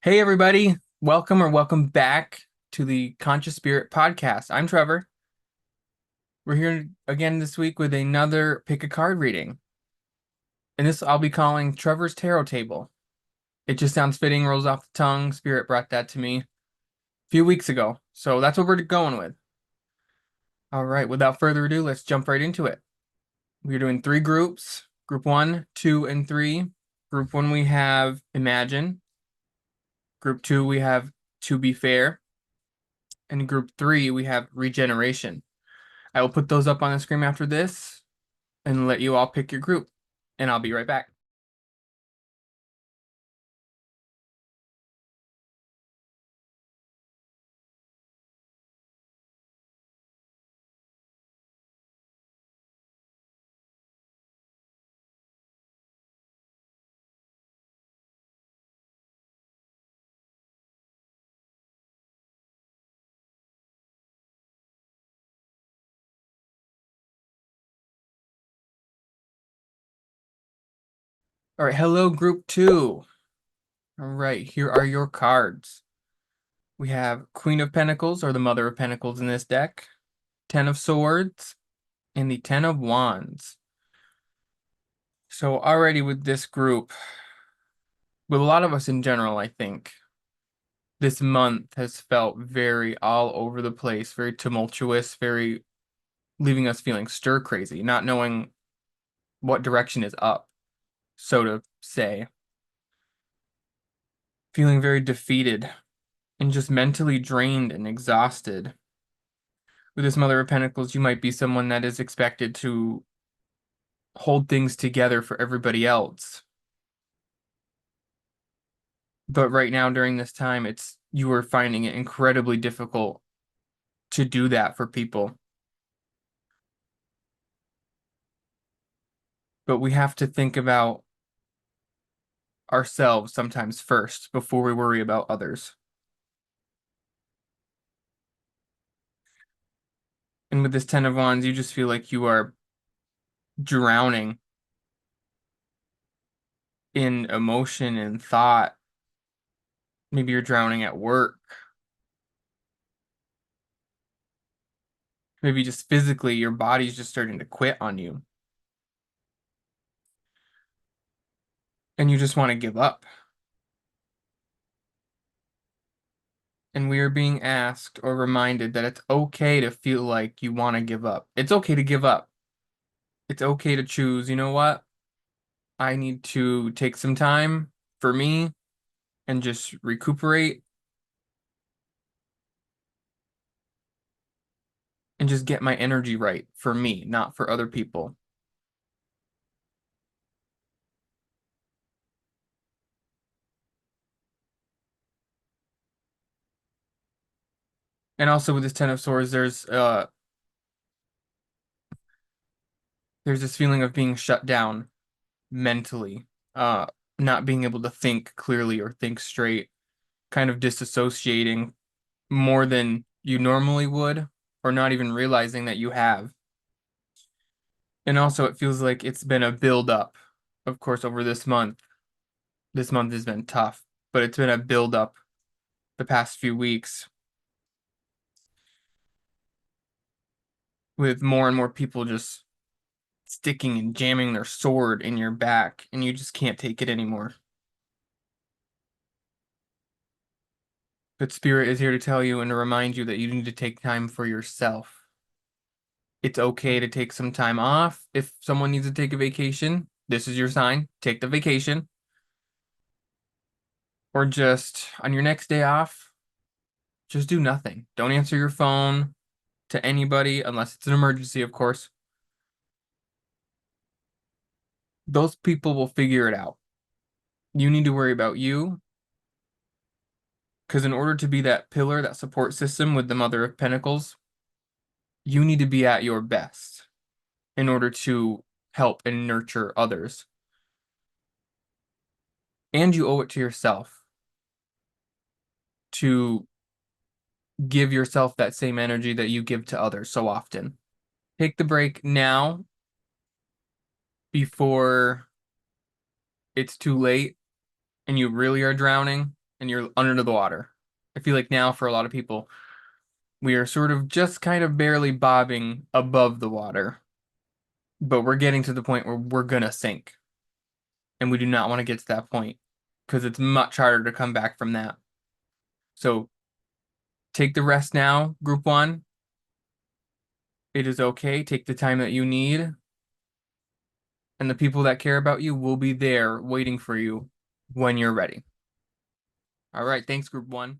Hey, everybody. Welcome back to the Conscious Spirit podcast. I'm Trevor. We're here again this week with another pick a card reading. And this I'll be calling Trevor's Tarot Table. It just sounds fitting, rolls off the tongue. Spirit brought that to me a few weeks ago. So that's what we're going with. All right, without further ado, let's jump right into it. We're doing three groups. Group 1, 2, and 3. Group 1, we have Imagine. Group 2, we have To Be Fair. And group 3, we have Regeneration. I will put those up on the screen after this and let you all pick your group. And I'll be right back. All right, hello, group 2. All right, here are your cards. We have Queen of Pentacles, or the Mother of Pentacles in this deck, Ten of Swords, and the Ten of Wands. So already with this group, with a lot of us in general, I think, this month has felt very all over the place, very tumultuous, very leaving us feeling stir crazy, not knowing what direction is up, so to say. Feeling very defeated and just mentally drained and exhausted. With this Mother of Pentacles, you might be someone that is expected to hold things together for everybody else. But right now, during this time, you are finding it incredibly difficult to do that for people. But we have to think about ourselves sometimes first before we worry about others. And with this Ten of Wands, you just feel like you are drowning in emotion and thought. Maybe you're drowning at work. Maybe just physically, your body's just starting to quit on you. And you just want to give up. And we are being asked or reminded that it's okay to feel like you want to give up. It's okay to give up. It's okay to choose, you know what? I need to take some time for me and just recuperate and just get my energy right for me, not for other people. And also with this Ten of Swords, there's this feeling of being shut down mentally, uh, not being able to think clearly or think straight, kind of disassociating more than you normally would, or not even realizing that you have. And also, it feels like it's been a build up, of course, over this month. This month has been tough, but it's been a build up the past few weeks with more and more people just sticking and jamming their sword in your back, and you just can't take it anymore. But Spirit is here to tell you and to remind you that you need to take time for yourself. It's okay to take some time off. If someone needs to take a vacation, this is your sign. Take the vacation. Or just on your next day off, just do nothing. Don't answer your phone to anybody unless it's an emergency, of course. Those people will figure it out. You need to worry about you, because in order to be that pillar, that support system with the Mother of Pentacles, you need to be at your best in order to help and nurture others. And you owe it to yourself to give yourself that same energy that you give to others so often. Take the break now before it's too late and you really are drowning. and you're under the water. I feel like now for a lot of people, we are sort of just kind of barely bobbing above the water, but we're getting to the point where we're gonna sink. And we do not want to get to that point because it's much harder to come back from that. So take the rest now, group one. It is okay. Take the time that you need, and the people that care about you will be there waiting for you when you're ready. All right, thanks, group one.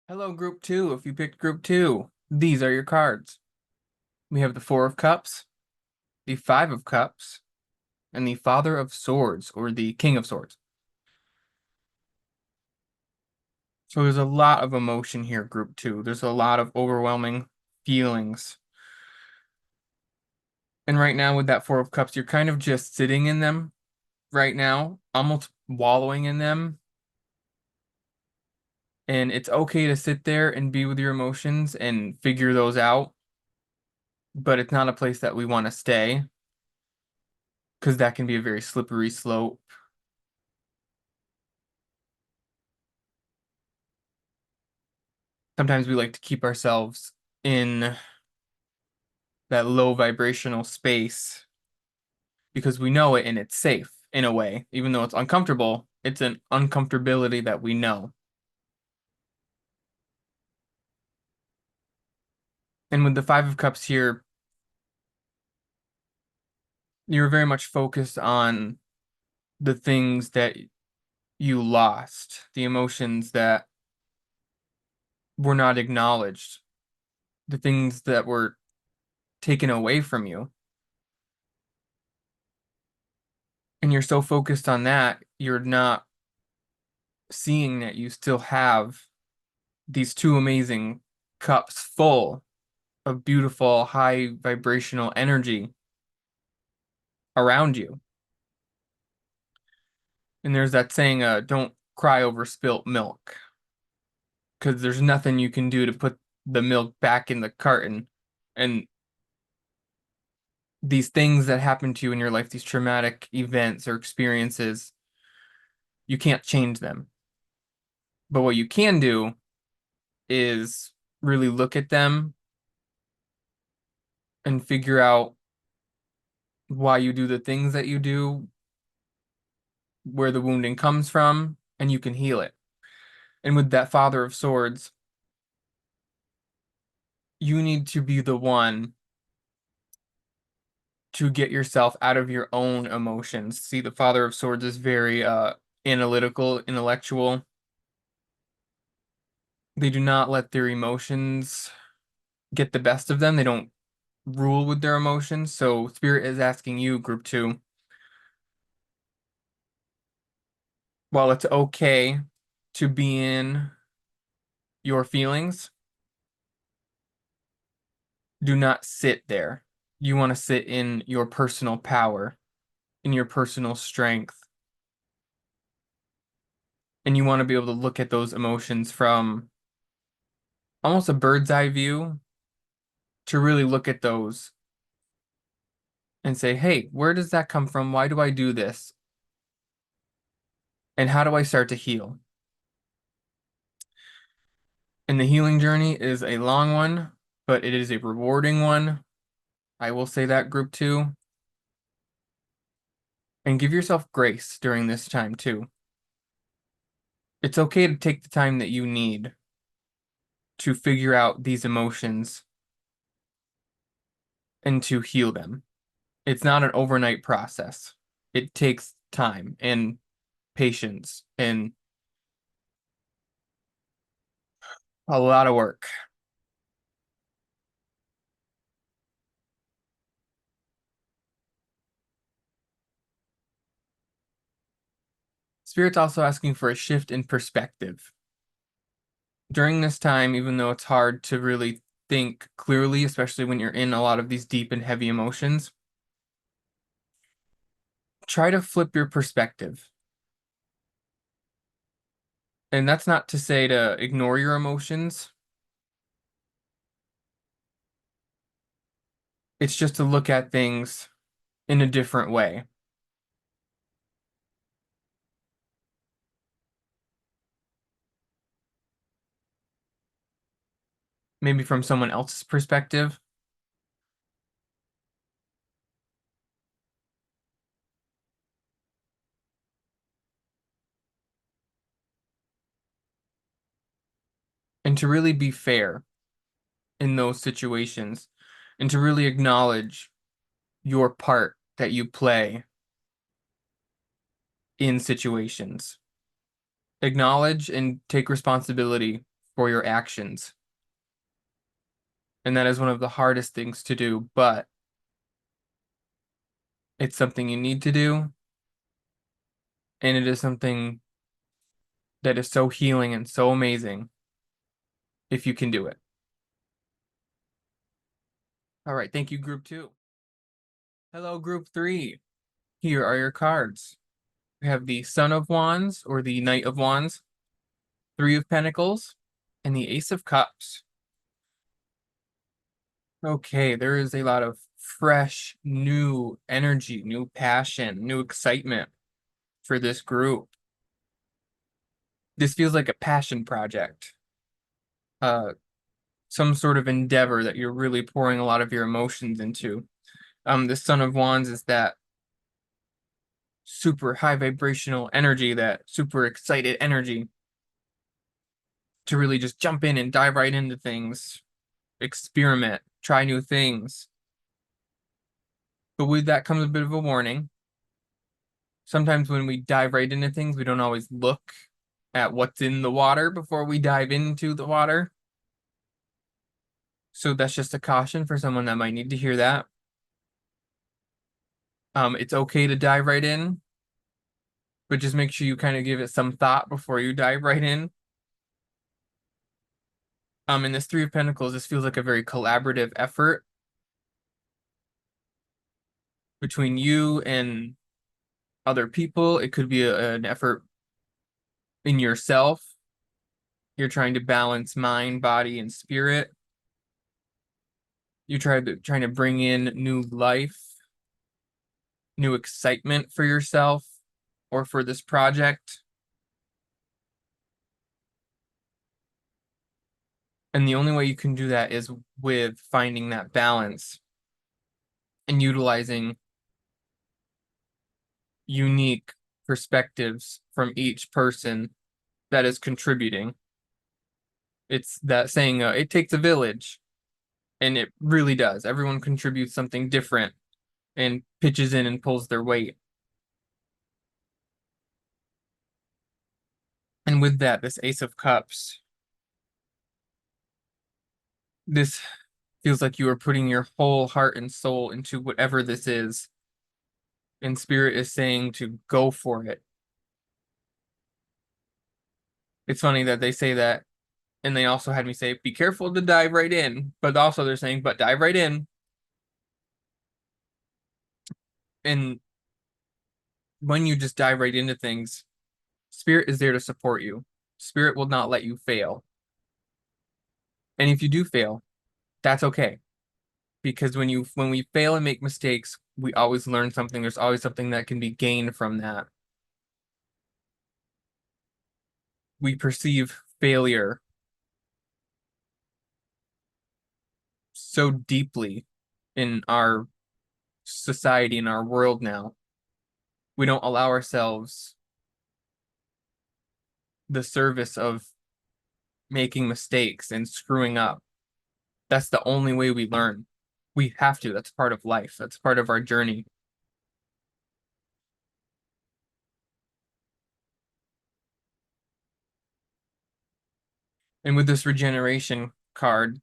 Hello, group two. If you picked group two, these are your cards. We have the Four of Cups, the Five of Cups, and the Father of Swords, or the King of Swords. So there's a lot of emotion here, group two. There's a lot of overwhelming feelings. And right now with that Four of Cups, you're kind of just sitting in them right now, almost wallowing in them. And it's okay to sit there and be with your emotions and figure those out, but it's not a place that we want to stay because that can be a very slippery slope. Sometimes we like to keep ourselves in that low vibrational space because we know it and it's safe in a way. Even though it's uncomfortable, it's an uncomfortability that we know. And with the Five of Cups here, you're very much focused on the things that you lost, the emotions that were not acknowledged, the things that were taken away from you. And you're so focused on that, you're not seeing that you still have these two amazing cups full of beautiful, high vibrational energy around you. And there's that saying, don't cry over spilt milk, because there's nothing you can do to put the milk back in the carton. And these things that happen to you in your life, these traumatic events or experiences, you can't change them. But what you can do is really look at them and figure out why you do the things that you do, where the wounding comes from, and you can heal it. And with that Father of Swords, you need to be the one to get yourself out of your own emotions. See, the Father of Swords is very analytical, intellectual. They do not let their emotions get the best of them. They don't rule with their emotions. So Spirit is asking you, group two, while it's okay to be in your feelings, do not sit there. You want to sit in your personal power, in your personal strength, and you want to be able to look at those emotions from almost a bird's eye view, to really look at those and say, hey, where does that come from? Why do I do this? And how do I start to heal? And the healing journey is a long one, but it is a rewarding one. I will say that, group two. And give yourself grace during this time too. It's okay to take the time that you need to figure out these emotions and to heal them. It's not an overnight process. It takes time and patience and a lot of work. Spirit's also asking for a shift in perspective. During this time, even though it's hard to really think clearly, especially when you're in a lot of these deep and heavy emotions, try to flip your perspective. And that's not to say to ignore your emotions. It's just to look at things in a different way. maybe from someone else's perspective. And to really be fair in those situations and to really acknowledge your part that you play in situations. Acknowledge and take responsibility for your actions. And that is one of the hardest things to do, but it's something you need to do. And it is something that is so healing and so amazing if you can do it. All right, thank you, group 2. Hello, group 3. Here are your cards. We have the Son of Wands or the Knight of Wands, Three of Pentacles, and the Ace of Cups. Okay, there is a lot of fresh, new energy, new passion, new excitement for this group. This feels like a passion project, some sort of endeavor that you're really pouring a lot of your emotions into. The Son of Wands is that super high vibrational energy, that super excited energy to really just jump in and dive right into things, experiment, try new things. But with that comes a bit of a warning. Sometimes when we dive right into things, we don't always look at what's in the water before we dive into the water. So that's just a caution for someone that might need to hear that. It's okay to dive right in, but just make sure you kind of give it some thought before you dive right in. In this Three of Pentacles, this feels like a very collaborative effort between you and other people. It could be an effort in yourself. You're trying to balance mind, body, and spirit. You're trying to bring in new life, new excitement for yourself or for this project. And the only way you can do that is with finding that balance and utilizing unique perspectives from each person that is contributing. It's that saying, it takes a village, and it really does. Everyone contributes something different and pitches in and pulls their weight. And with that, this Ace of Cups, this feels like you are putting your whole heart and soul into whatever this is. And Spirit is saying to go for it. It's funny that they say that, and they also had me say, be careful to dive right in. But also they're saying, but dive right in. And when you just dive right into things, Spirit is there to support you. Spirit will not let you fail. And if you do fail, that's okay. Because when we fail and make mistakes, we always learn something. There's always something that can be gained from that. We perceive failure so deeply in our society, in our world now. We don't allow ourselves the service of making mistakes and screwing up. That's the only way we learn. We have to. That's part of life. That's part of our journey. And with this regeneration card,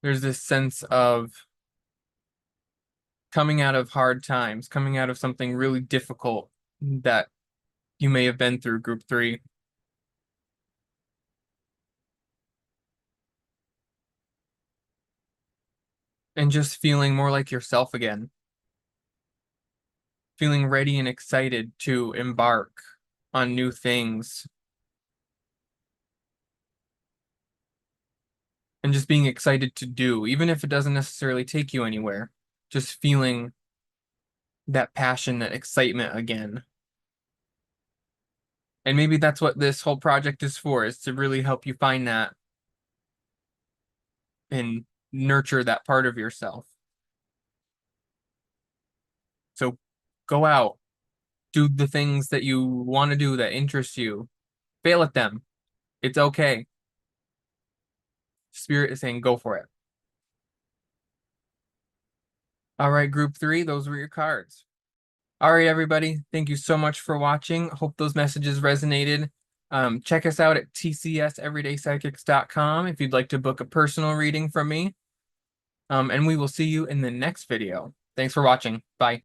there's this sense of coming out of hard times, coming out of something really difficult that you may have been through, group 3. And just feeling more like yourself again. Feeling ready and excited to embark on new things. And just being excited to do, even if it doesn't necessarily take you anywhere. Just feeling that passion, that excitement again. And maybe that's what this whole project is for, is to really help you find that and nurture that part of yourself. So go out, do the things that you want to do that interest you, fail at them. It's okay. Spirit is saying go for it. All right, group 3, those were your cards. All right, everybody. Thank you so much for watching. Hope those messages resonated. Check us out at tcseverydaypsychics.com if you'd like to book a personal reading from me. And we will see you in the next video. Thanks for watching. Bye.